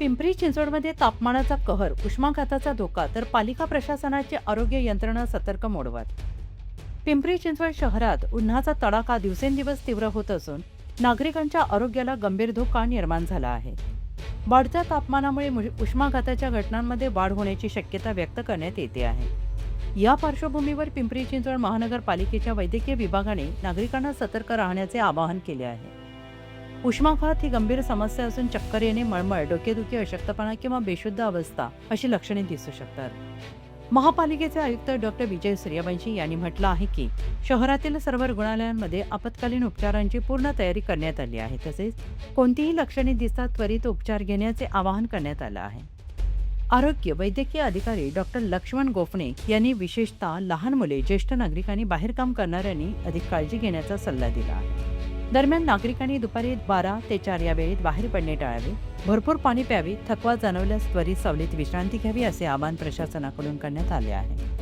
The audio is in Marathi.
पिंपरी चिंचवडमध्ये तापमानाचा कहर, उष्माघाताचा धोका, तर पालिका प्रशासनाची आरोग्य यंत्रणा सतर्क मोडवर. पिंपरी चिंचवड शहरात उन्हाचा तडाखा दिवसेंदिवस तीव्र होत असून नागरिकांच्या आरोग्याला गंभीर धोका निर्माण झाला आहे. वाढत्या तापमानामुळे उष्माघाताच्या घटनांमध्ये वाढ होण्याची शक्यता व्यक्त करण्यात येते आहे. या पार्श्वभूमीवर पिंपरी चिंचवड महानगरपालिकेच्या वैद्यकीय विभागाने नागरिकांना सतर्क राहण्याचे आवाहन केले आहे. उष्माघात ही गंभीर समस्या असून चक्कर येणे, मळमळ, डोकेदुखी, अशक्तपणा किंवा बेशुद्ध अवस्था अशी लक्षणे दिसू शकतात. महापालिकेचे आयुक्त डॉक्टर विजय सूर्यवंशी यांनी म्हटलं आहे की शहरातील सर्व रुग्णालयांमध्ये आपत्कालीन उपचारांची पूर्ण तयारी करण्यात आली आहे. तसेच कोणतीही लक्षणे दिसता त्वरित उपचार घेण्याचे आवाहन करण्यात आलं आहे. आरोग्य वैद्यकीय अधिकारी डॉक्टर लक्ष्मण गोफणे यांनी विशेषतः लहान मुले, ज्येष्ठ नागरिकांनी, बाहेर काम करणाऱ्यांनी अधिक काळजी घेण्याचा सल्ला दिला आहे. दरम्यान नागरिकांनी दुपारी 12 ते 4 या वेळेत बाहेर पडणे टाळावे, भरपूर पाणी प्यावे, थकवा जाणवल्यास त्वरित सावलीत विश्रांती घ्यावी असे आवाहन प्रशासनाकडून करण्यात आले आहे.